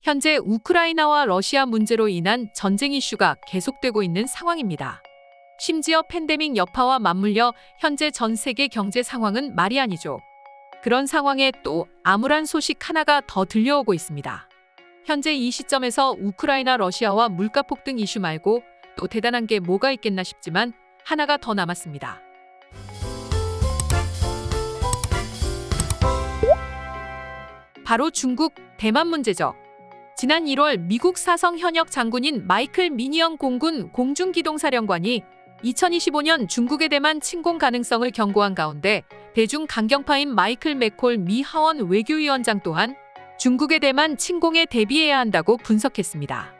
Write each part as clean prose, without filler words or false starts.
현재 우크라이나와 러시아 문제로 인한 전쟁 이슈가 계속되고 있는 상황입니다. 심지어 팬데믹 여파와 맞물려 현재 전 세계 경제 상황은 말이 아니죠. 그런 상황에 또 암울한 소식 하나가 더 들려오고 있습니다. 현재 이 시점에서 우크라이나 러시아와 물가 폭등 이슈 말고 또 대단한 게 뭐가 있겠나 싶지만 하나가 더 남았습니다. 바로 중국, 대만 문제죠. 지난 1월 미국 사성 현역 장군인 마이클 미니언 공군 공중기동사령관이 2025년 중국의 대만 침공 가능성을 경고한 가운데 대중 강경파인 마이클 맥콜 미 하원 외교위원장 또한 중국의 대만 침공에 대비해야 한다고 분석했습니다.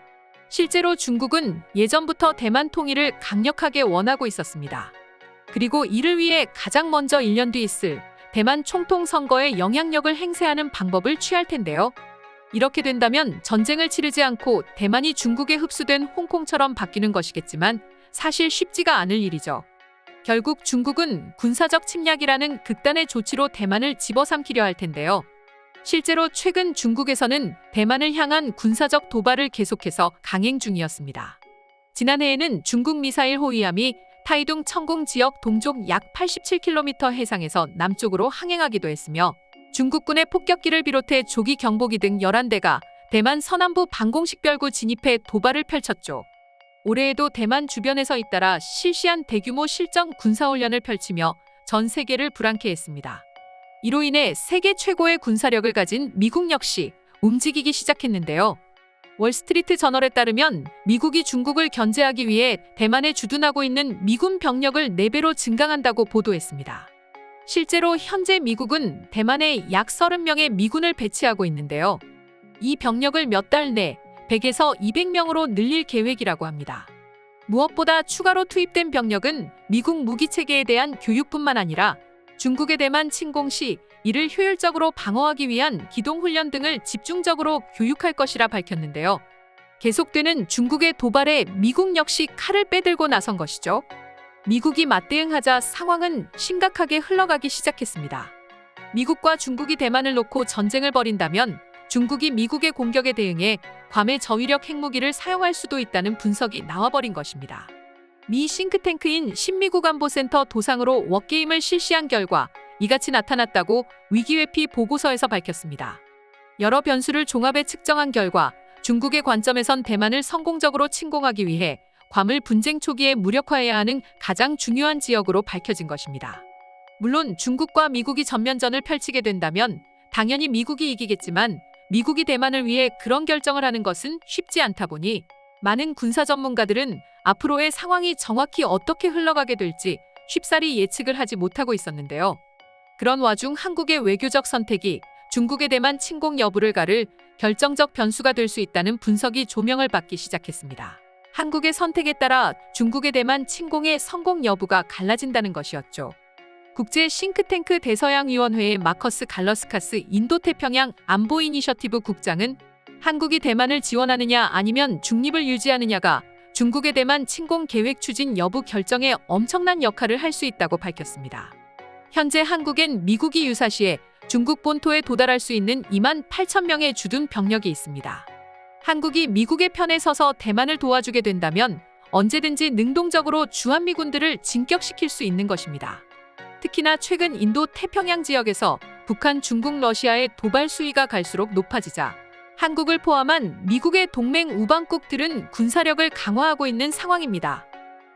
실제로 중국은 예전부터 대만 통일을 강력하게 원하고 있었습니다. 그리고 이를 위해 가장 먼저 1년 뒤 있을 대만 총통 선거에 영향력을 행사하는 방법을 취할 텐데요. 이렇게 된다면 전쟁을 치르지 않고 대만이 중국에 흡수된 홍콩처럼 바뀌는 것이겠지만 사실 쉽지가 않을 일이죠. 결국 중국은 군사적 침략이라는 극단의 조치로 대만을 집어삼키려 할 텐데요. 실제로 최근 중국에서는 대만을 향한 군사적 도발을 계속해서 강행 중이었습니다. 지난해에는 중국 미사일 호위함이 타이둥 청공 지역 동쪽 약 87km 해상에서 남쪽으로 항행하기도 했으며 중국군의 폭격기를 비롯해 조기 경보기 등 11대가 대만 서남부 방공식별구 진입해 도발을 펼쳤죠. 올해에도 대만 주변에서 잇따라 실시한 대규모 실전 군사훈련을 펼치며 전 세계를 불안케 했습니다. 이로 인해 세계 최고의 군사력을 가진 미국 역시 움직이기 시작했는데요. 월스트리트 저널에 따르면 미국이 중국을 견제하기 위해 대만에 주둔하고 있는 미군 병력을 4배로 증강한다고 보도했습니다. 실제로 현재 미국은 대만에 약 30명의 미군을 배치하고 있는데요. 이 병력을 몇 달 내 100에서 200명으로 늘릴 계획이라고 합니다. 무엇보다 추가로 투입된 병력은 미국 무기체계에 대한 교육뿐만 아니라 중국의 대만 침공 시 이를 효율적으로 방어하기 위한 기동훈련 등을 집중적으로 교육할 것이라 밝혔는데요. 계속되는 중국의 도발에 미국 역시 칼을 빼들고 나선 것이죠. 미국이 맞대응하자 상황은 심각하게 흘러가기 시작했습니다. 미국과 중국이 대만을 놓고 전쟁을 벌인다면 중국이 미국의 공격에 대응해 괌의 저위력 핵무기를 사용할 수도 있다는 분석이 나와버린 것입니다. 미 싱크탱크인 신미국안보센터 도상으로 워게임을 실시한 결과 이같이 나타났다고 위기회피 보고서에서 밝혔습니다. 여러 변수를 종합해 측정한 결과 중국의 관점에선 대만을 성공적으로 침공하기 위해 괌을 분쟁 초기에 무력화해야 하는 가장 중요한 지역으로 밝혀진 것입니다. 물론 중국과 미국이 전면전을 펼치게 된다면 당연히 미국이 이기겠지만 미국이 대만을 위해 그런 결정을 하는 것은 쉽지 않다 보니 많은 군사 전문가들은 앞으로의 상황이 정확히 어떻게 흘러가게 될지 쉽사리 예측을 하지 못하고 있었는데요. 그런 와중 한국의 외교적 선택이 중국의 대만 침공 여부를 가를 결정적 변수가 될 수 있다는 분석이 조명을 받기 시작했습니다. 한국의 선택에 따라 중국의 대만 침공의 성공 여부가 갈라진다는 것이었죠. 국제 싱크탱크 대서양위원회의 마커스 갈러스카스 인도태평양 안보 이니셔티브 국장은 한국이 대만을 지원하느냐 아니면 중립을 유지하느냐가 중국의 대만 침공 계획 추진 여부 결정에 엄청난 역할을 할 수 있다고 밝혔습니다. 현재 한국엔 미국이 유사시에 중국 본토에 도달할 수 있는 28,000명의 주둔 병력이 있습니다. 한국이 미국의 편에 서서 대만을 도와주게 된다면 언제든지 능동적으로 주한미군들을 진격시킬 수 있는 것입니다. 특히나 최근 인도 태평양 지역에서 북한, 중국, 러시아의 도발 수위가 갈수록 높아지자 한국을 포함한 미국의 동맹 우방국들은 군사력을 강화하고 있는 상황입니다.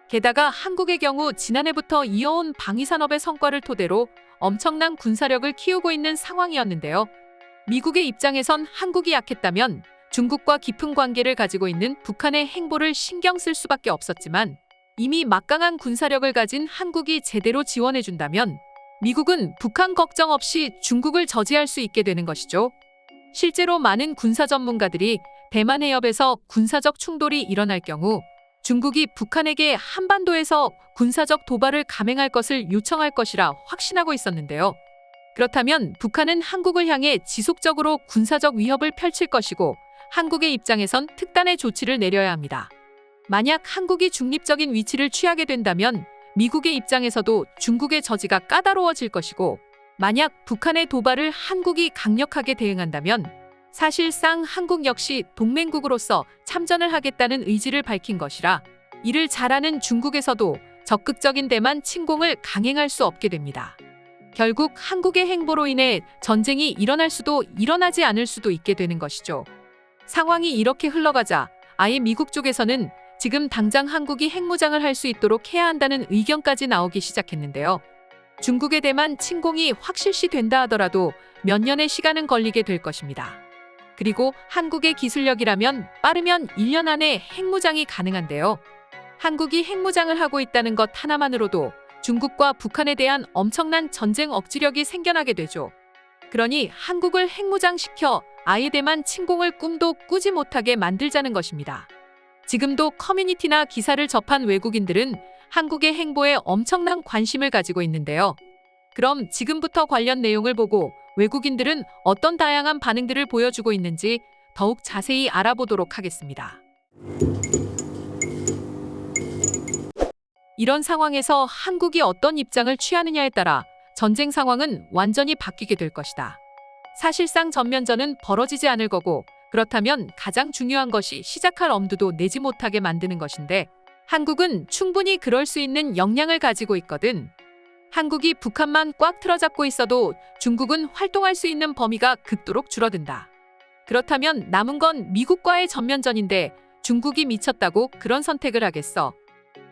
게다가 한국의 경우 지난해부터 이어온 방위산업의 성과를 토대로 엄청난 군사력을 키우고 있는 상황이었는데요. 미국의 입장에선 한국이 약했다면 중국과 깊은 관계를 가지고 있는 북한의 행보를 신경 쓸 수밖에 없었지만 이미 막강한 군사력을 가진 한국이 제대로 지원해준다면 미국은 북한 걱정 없이 중국을 저지할 수 있게 되는 것이죠. 실제로 많은 군사 전문가들이 대만 해협에서 군사적 충돌이 일어날 경우 중국이 북한에게 한반도에서 군사적 도발을 감행할 것을 요청할 것이라 확신하고 있었는데요. 그렇다면 북한은 한국을 향해 지속적으로 군사적 위협을 펼칠 것이고 한국의 입장에선 특단의 조치를 내려야 합니다. 만약 한국이 중립적인 위치를 취하게 된다면 미국의 입장에서도 중국의 저지가 까다로워질 것이고 만약 북한의 도발을 한국이 강력하게 대응한다면 사실상 한국 역시 동맹국으로서 참전을 하겠다는 의지를 밝힌 것이라 이를 잘하는 중국에서도 적극적인 대만 침공을 강행할 수 없게 됩니다. 결국 한국의 행보로 인해 전쟁이 일어날 수도 일어나지 않을 수도 있게 되는 것이죠. 상황이 이렇게 흘러가자 아예 미국 쪽에서는 지금 당장 한국이 핵무장을 할 수 있도록 해야 한다는 의견까지 나오기 시작했는데요. 중국의 대만 침공이 확실시 된다 하더라도 몇 년의 시간은 걸리게 될 것입니다. 그리고 한국의 기술력이라면 빠르면 1년 안에 핵무장이 가능한데요. 한국이 핵무장을 하고 있다는 것 하나만으로도 중국과 북한에 대한 엄청난 전쟁 억지력이 생겨나게 되죠. 그러니 한국을 핵무장시켜 아예 대만 침공을 꿈도 꾸지 못하게 만들자는 것입니다. 지금도 커뮤니티나 기사를 접한 외국인들은 한국의 행보에 엄청난 관심을 가지고 있는데요. 그럼 지금부터 관련 내용을 보고 외국인들은 어떤 다양한 반응들을 보여주고 있는지 더욱 자세히 알아보도록 하겠습니다. 이런 상황에서 한국이 어떤 입장을 취하느냐에 따라 전쟁 상황은 완전히 바뀌게 될 것이다. 사실상 전면전은 벌어지지 않을 거고 그렇다면 가장 중요한 것이 시작할 엄두도 내지 못하게 만드는 것인데 한국은 충분히 그럴 수 있는 역량을 가지고 있거든. 한국이 북한만 꽉 틀어잡고 있어도 중국은 활동할 수 있는 범위가 극도로 줄어든다. 그렇다면 남은 건 미국과의 전면전인데 중국이 미쳤다고 그런 선택을 하겠어?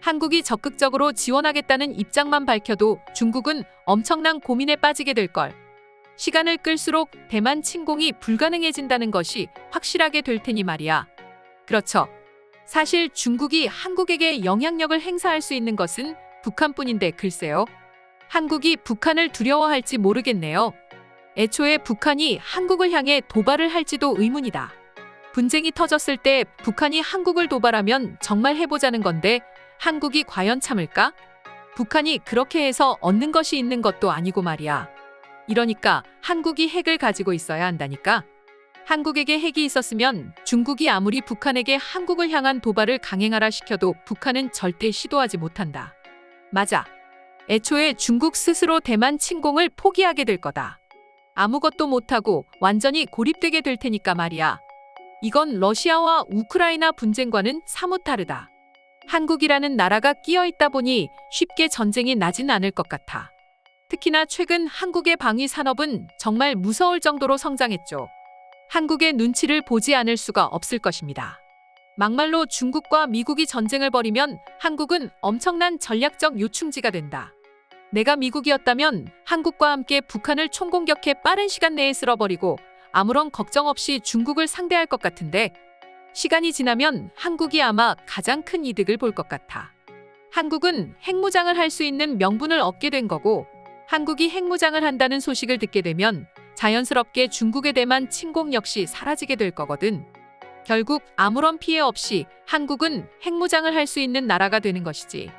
한국이 적극적으로 지원하겠다는 입장만 밝혀도 중국은 엄청난 고민에 빠지게 될걸. 시간을 끌수록 대만 침공이 불가능해진다는 것이 확실하게 될 테니 말이야. 그렇죠. 사실 중국이 한국에게 영향력을 행사할 수 있는 것은 북한뿐인데 글쎄요. 한국이 북한을 두려워할지 모르겠네요. 애초에 북한이 한국을 향해 도발을 할지도 의문이다. 분쟁이 터졌을 때 북한이 한국을 도발하면 정말 해보자는 건데 한국이 과연 참을까? 북한이 그렇게 해서 얻는 것이 있는 것도 아니고 말이야. 이러니까 한국이 핵을 가지고 있어야 한다니까. 한국에게 핵이 있었으면 중국이 아무리 북한에게 한국을 향한 도발을 강행하라 시켜도 북한은 절대 시도하지 못한다. 맞아. 애초에 중국 스스로 대만 침공을 포기하게 될 거다. 아무것도 못하고 완전히 고립되게 될 테니까 말이야. 이건 러시아와 우크라이나 분쟁과는 사뭇 다르다. 한국이라는 나라가 끼어 있다 보니 쉽게 전쟁이 나진 않을 것 같아. 특히나 최근 한국의 방위 산업은 정말 무서울 정도로 성장했죠. 한국의 눈치를 보지 않을 수가 없을 것입니다. 막말로 중국과 미국이 전쟁을 벌이면 한국은 엄청난 전략적 요충지가 된다. 내가 미국이었다면 한국과 함께 북한을 총공격해 빠른 시간 내에 쓸어버리고 아무런 걱정 없이 중국을 상대할 것 같은데 시간이 지나면 한국이 아마 가장 큰 이득을 볼 것 같아. 한국은 핵무장을 할 수 있는 명분을 얻게 된 거고 한국이 핵무장을 한다는 소식을 듣게 되면 자연스럽게 중국의 대만 침공 역시 사라지게 될 거거든. 결국 아무런 피해 없이 한국은 핵무장을 할 수 있는 나라가 되는 것이지.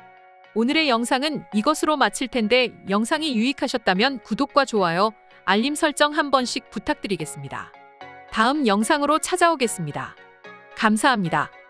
오늘의 영상은 이것으로 마칠 텐데 영상이 유익하셨다면 구독과 좋아요, 알림 설정 한 번씩 부탁드리겠습니다. 다음 영상으로 찾아오겠습니다. 감사합니다.